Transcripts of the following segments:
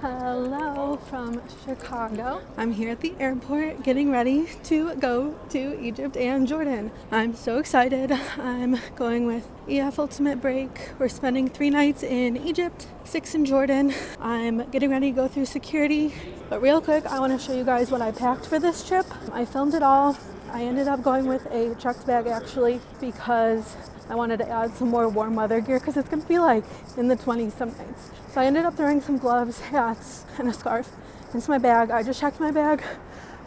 Hello from Chicago. I'm here at the airport getting ready to go to Egypt and Jordan. I'm so excited. I'm going with EF Ultimate Break. We're spending 3 nights in Egypt, 6 in Jordan. I'm getting ready to go through security. But real quick, I want to show you guys what I packed for this trip. I filmed it all. I ended up going with a checked bag actually because I wanted to add some more warm weather gear because it's going to be like in the 20s some nights. So I ended up throwing some gloves, hats, and a scarf into my bag. I just checked my bag.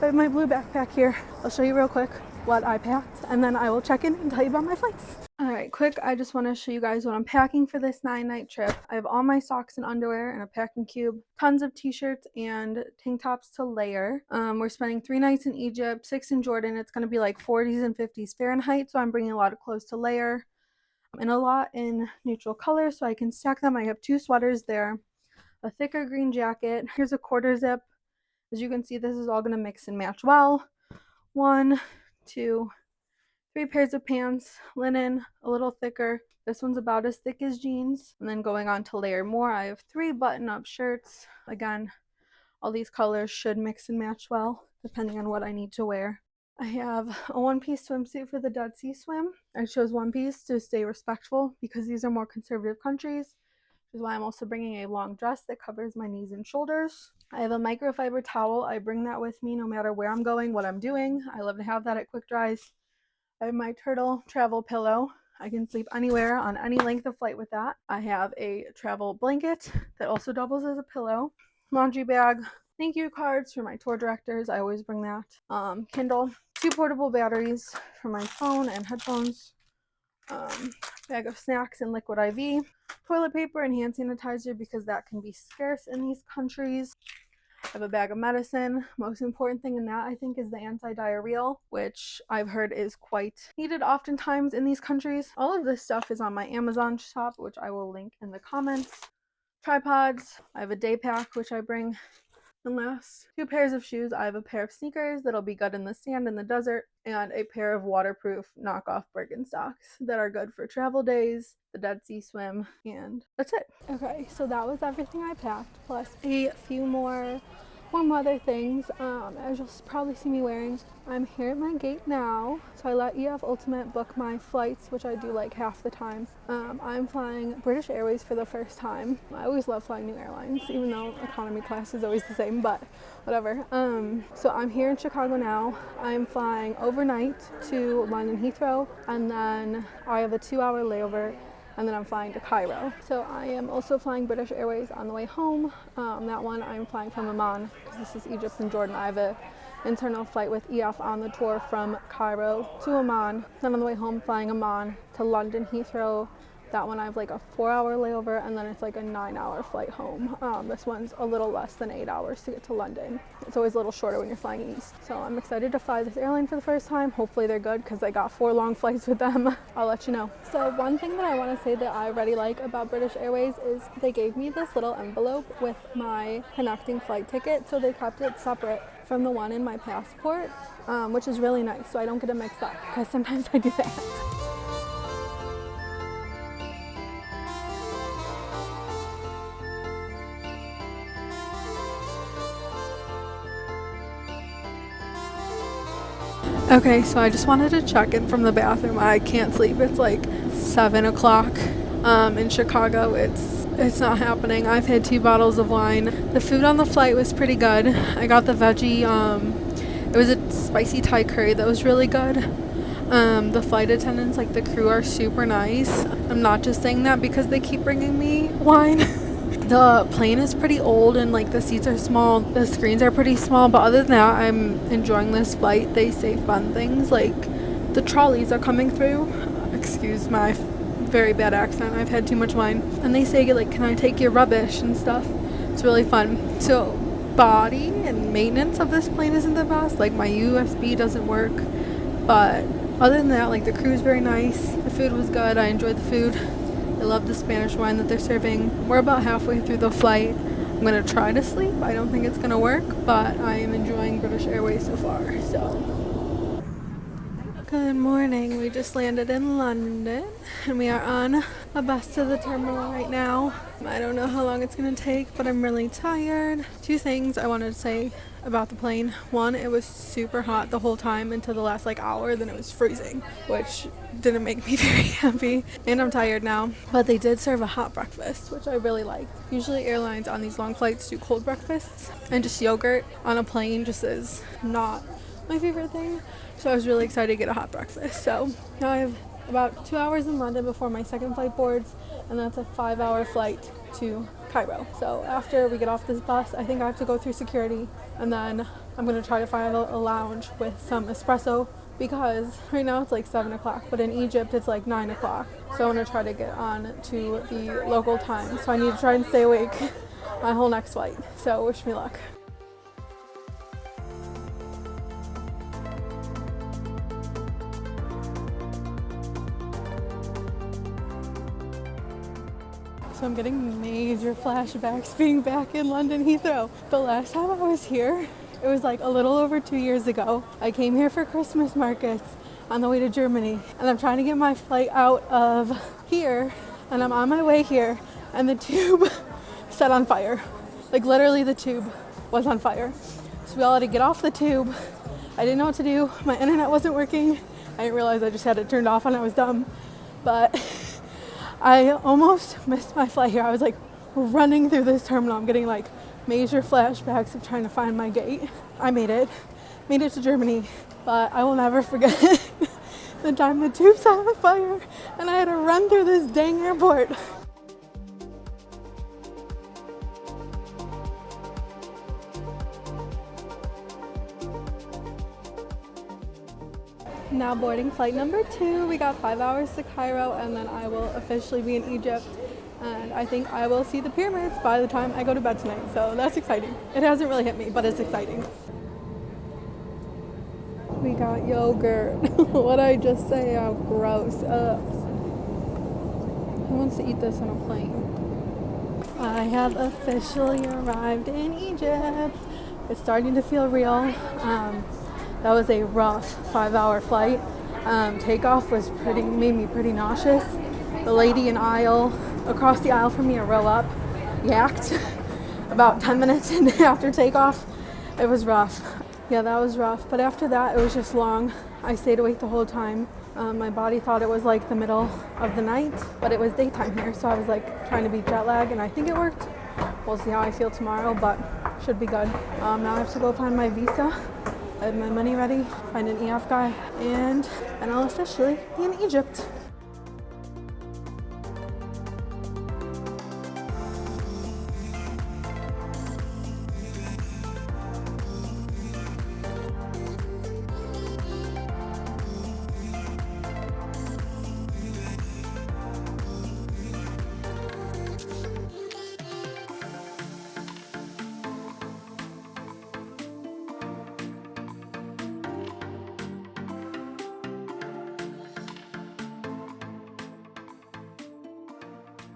I have my blue backpack here. I'll show you real quick what I packed and then I will check in and tell you about my flights. Alright, quick, I just want to show you guys what I'm packing for this 9-night trip. I have all my socks and underwear in a packing cube, tons of t-shirts and tank tops to layer. We're spending 3 nights in Egypt, 6 in Jordan. It's going to be like 40s and 50s Fahrenheit, so I'm bringing a lot of clothes to layer. And a lot in neutral color so I can stack them. I have 2 sweaters there, a thicker green jacket. Here's a quarter zip. As you can see, this is all going to mix and match well. 1, 2, 3 pairs of pants, linen, a little thicker. This one's about as thick as jeans. And then going on to layer more, I have 3 button-up shirts. Again, all these colors should mix and match well depending on what I need to wear. I have a one-piece swimsuit for the Dead Sea swim. I chose one piece to stay respectful because these are more conservative countries, which is why I'm also bringing a long dress that covers my knees and shoulders. I have a microfiber towel. I bring that with me no matter where I'm going, what I'm doing. I love to have that at Quick Dries. I have my turtle travel pillow. I can sleep anywhere on any length of flight with that. I have a travel blanket that also doubles as a pillow. Laundry bag. Thank you cards for my tour directors. I always bring that. Kindle. 2 portable batteries for my phone and headphones. Bag of snacks and liquid IV. Toilet paper and hand sanitizer because that can be scarce in these countries. I have a bag of medicine. Most important thing in that, I think, is the anti-diarrheal, which I've heard is quite needed oftentimes in these countries. All of this stuff is on my Amazon shop, which I will link in the comments. Tripods. I have a day pack, which I bring. And last, 2 pairs of shoes. I have a pair of sneakers that'll be good in the sand in the desert, and a pair of waterproof knockoff Birkenstocks that are good for travel days, the Dead Sea swim, and that's it. Okay, so that was everything I packed, plus a few more warm weather things, as you'll probably see me wearing. I'm here at my gate now, so I let EF Ultimate book my flights, which I do like half the time. I'm flying British Airways for the first time. I always love flying new airlines, even though economy class is always the same, but whatever. So I'm here in Chicago now. I'm flying overnight to London Heathrow, and then I have a 2-hour layover, and then I'm flying to Cairo. So I am also flying British Airways on the way home. That one I'm flying from Amman, because this is Egypt and Jordan. I have a internal flight with EF on the tour from Cairo to Amman. Then on the way home, flying Amman to London Heathrow. That one I have like a 4-hour layover, and then it's like a 9-hour flight home. This one's a little less than 8 hours to get to London. It's always a little shorter when you're flying east. So I'm excited to fly this airline for the first time. Hopefully they're good because I got 4 long flights with them. I'll let you know. So one thing that I want to say that I really like about British Airways is they gave me this little envelope with my connecting flight ticket. So they kept it separate from the one in my passport, which is really nice. So I don't get it mixed up because sometimes I do that. Okay, so I just wanted to check in from the bathroom. I can't sleep. It's like 7 o'clock in Chicago. It's not happening. I've had 2 bottles of wine. The food on the flight was pretty good. I got the veggie. It was a spicy Thai curry that was really good. The flight attendants, like the crew, are super nice. I'm not just saying that because they keep bringing me wine. The plane is pretty old and like the seats are small, the screens are pretty small, but other than that, I'm enjoying this flight. They say fun things like the trolleys are coming through. Excuse my very bad accent, I've had too much wine. And they say like, can I take your rubbish and stuff? It's really fun. So body and maintenance of this plane isn't the best. Like my USB doesn't work, but other than that, like the crew is very nice. The food was good. I enjoyed the food. I love the Spanish wine that they're serving. We're about halfway through the flight. I'm going to try to sleep. I don't think it's going to work, but I am enjoying British Airways so far. Good morning. We just landed in London and we are on a bus to the terminal right now. I don't know how long it's gonna take, but I'm really tired. Two things I wanted to say about the plane. One, it was super hot the whole time until the last like hour, then it was freezing, which didn't make me very happy. And I'm tired now. But they did serve a hot breakfast, which I really liked. Usually airlines on these long flights do cold breakfasts, and just yogurt on a plane just is not my favorite thing. So I was really excited to get a hot breakfast. So now I have about 2 hours in London before my second flight boards, and that's a 5-hour flight to Cairo. So after we get off this bus, I think I have to go through security, and then I'm going to try to find a lounge with some espresso, because right now it's like 7 o'clock, but in Egypt it's like 9 o'clock. So I want to try to get on to the local time. So I need to try and stay awake my whole next flight. So wish me luck. So I'm getting major flashbacks being back in London Heathrow. The last time I was here, it was like a little over 2 years ago. I came here for Christmas markets on the way to Germany, and I'm trying to get my flight out of here, and I'm on my way here, and the tube set on fire. Like literally the tube was on fire. So we all had to get off the tube. I didn't know what to do. My internet wasn't working. I didn't realize I just had it turned off and I was dumb. But I almost missed my flight here. I was like running through this terminal. I'm getting like major flashbacks of trying to find my gate. I made it to Germany, but I will never forget the time the tube set on fire and I had to run through this dang airport. Now boarding flight number 2. We got 5 hours to Cairo, and then I will officially be in Egypt, and I think I will see the pyramids by the time I go to bed tonight, so that's exciting. It hasn't really hit me, but it's exciting. We got yogurt. What'd I just say? How gross. Who wants to eat this on a plane? I have officially arrived in Egypt. It's starting to feel real. That was a rough 5-hour flight. Takeoff was made me pretty nauseous. The lady in across the aisle from me, a row up, yacked about 10 minutes after takeoff. It was rough. Yeah, that was rough. But after that, it was just long. I stayed awake the whole time. My body thought it was like the middle of the night, but it was daytime here. So I was like trying to beat jet lag, and I think it worked. We'll see how I feel tomorrow, but should be good. Now I have to go find my visa. I have my money ready, find an EF guy, and I'll officially be in Egypt.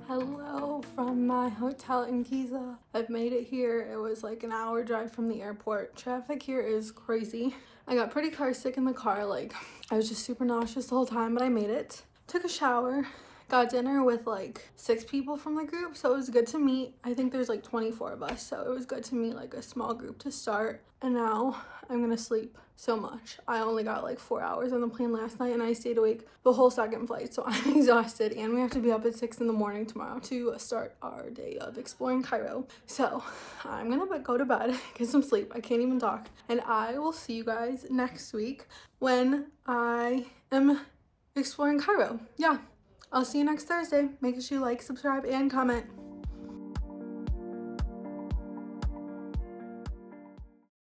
Hello from my hotel in Giza. I've made it here. It was like an hour drive from the airport. Traffic here is crazy. I got pretty car sick in the car. Like, I was just super nauseous the whole time, but I made it. Took a shower. Got dinner with like 6 people from the group, so it was good to meet. I think there's like 24 of us, so it was good to meet like a small group to start. And now I'm gonna sleep so much. I only got like 4 hours on the plane last night, and I stayed awake the whole second flight, so I'm exhausted. And we have to be up at 6 in the morning tomorrow to start our day of exploring Cairo. So I'm gonna go to bed, get some sleep. I can't even talk. And I will see you guys next week when I am exploring Cairo. Yeah. I'll see you next Thursday. Make sure you like, subscribe, and comment.